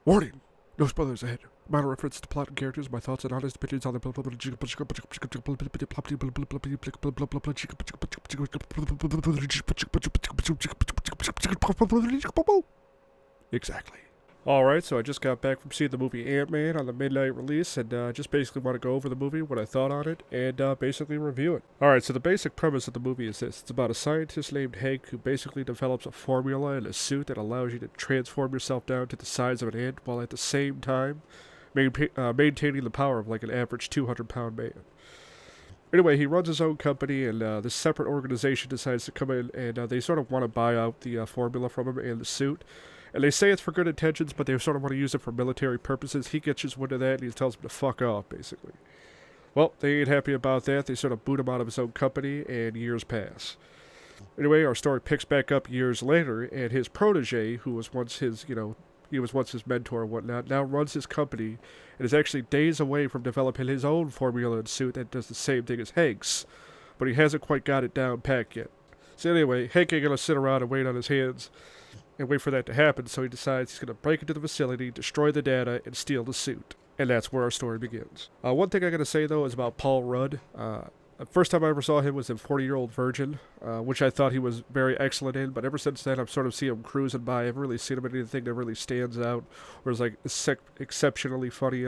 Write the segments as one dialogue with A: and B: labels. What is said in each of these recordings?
A: Warning! No spoilers ahead. Minor reference to plot and characters, my thoughts and honest opinions on the exactly. Alright, so I just got back from seeing the movie Ant-Man on the midnight release, and just basically want to go over the movie, what I thought on it, and basically review it. Alright, so the basic premise of the movie is this. It's about a scientist named Hank who basically develops a formula and a suit that allows you to transform yourself down to the size of an ant, while at the same time maintaining the power of like an average 200-pound man. Anyway, he runs his own company, and this separate organization decides to come in, and they sort of want to buy out the formula from him and the suit. And they say it's for good intentions, but they sort of want to use it for military purposes. He gets his wind of that, and he tells them to fuck off, basically. Well, they ain't happy about that. They sort of boot him out of his own company, and years pass. Anyway, our story picks back up years later, and his protege, who was once his, he was once his mentor and whatnot, now runs his company, and is actually days away from developing his own formula and suit that does the same thing as Hank's. But he hasn't quite got it down pat yet. So anyway, Hank ain't gonna sit around and wait on his hands and wait for that to happen, so he decides he's going to break into the facility, destroy the data, and steal the suit. And that's where our story begins. One thing I got to say, though, is about Paul Rudd. The first time I ever saw him was in 40-Year-Old Virgin, which I thought he was very excellent in, but ever since then I've sort of seen him cruising by. I haven't really seen him in anything that really stands out, or is like exceptionally funny.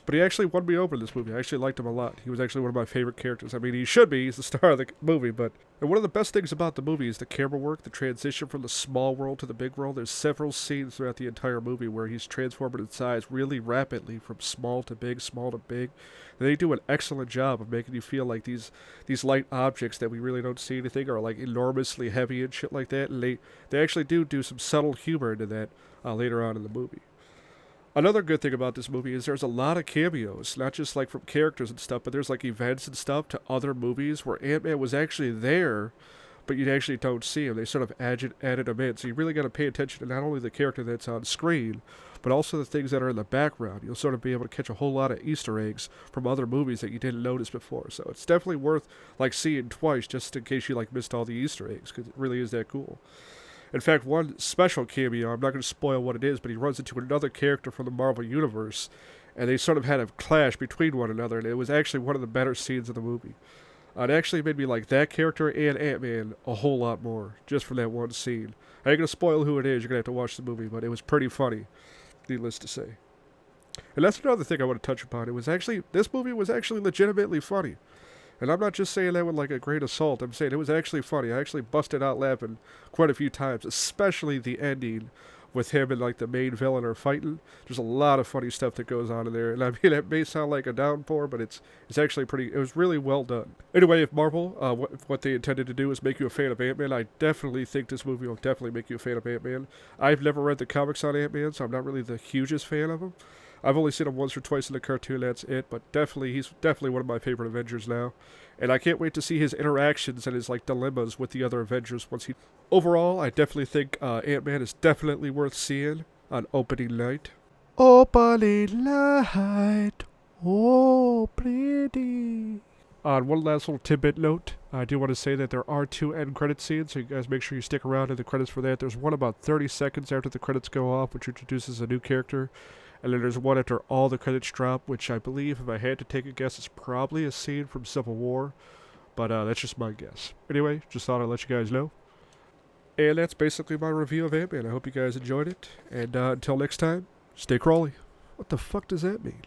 A: But he actually won me over in this movie. I actually liked him a lot. He was actually one of my favorite characters. I mean, he should be. He's the star of the movie, but... And one of the best things about the movie is the camera work, the transition from the small world to the big world. There's several scenes throughout the entire movie where he's transforming in size really rapidly from small to big, small to big. And they do an excellent job of making you feel like these light objects that we really don't see anything are like enormously heavy and shit like that. And they actually do some subtle humor into that later on in the movie. Another good thing about this movie is there's a lot of cameos, not just like from characters and stuff, but there's like events and stuff to other movies where Ant-Man was actually there, but you actually don't see him. They sort of added him in, so you really got to pay attention to not only the character that's on screen, but also the things that are in the background. You'll sort of be able to catch a whole lot of Easter eggs from other movies that you didn't notice before. So it's definitely worth like seeing twice just in case you like missed all the Easter eggs, because it really is that cool. In fact, one special cameo, I'm not going to spoil what it is, but he runs into another character from the Marvel Universe, and they sort of had a clash between one another, and it was actually one of the better scenes of the movie. It actually made me like that character and Ant-Man a whole lot more, just from that one scene. I ain't going to spoil who it is, you're going to have to watch the movie, but it was pretty funny, needless to say. And that's another thing I want to touch upon. This movie was actually legitimately funny. And I'm not just saying that with like a grain of salt. I'm saying it was actually funny. I actually busted out laughing quite a few times, especially the ending with him and like the main villain are fighting. There's a lot of funny stuff that goes on in there. And I mean, it may sound like a downpour, but it's actually it was really well done. Anyway, if Marvel, what they intended to do is make you a fan of Ant-Man, I definitely think this movie will definitely make you a fan of Ant-Man. I've never read the comics on Ant-Man, so I'm not really the hugest fan of him. I've only seen him once or twice in the cartoon, that's it, but he's definitely one of my favorite Avengers now. And I can't wait to see his interactions and his like dilemmas with the other Avengers Overall, I definitely think Ant-Man is definitely worth seeing on opening night. Opening night, oh pretty. On one last little tidbit note, I do want to say that there are 2 end credit scenes, so you guys make sure you stick around in the credits for that. There's one about 30 seconds after the credits go off, which introduces a new character. And then there's one after all the credits drop, which I believe, if I had to take a guess, is probably a scene from Civil War. But that's just my guess. Anyway, just thought I'd let you guys know. And that's basically my review of Ant-Man. I hope you guys enjoyed it. And until next time, stay crawly. What the fuck does that mean?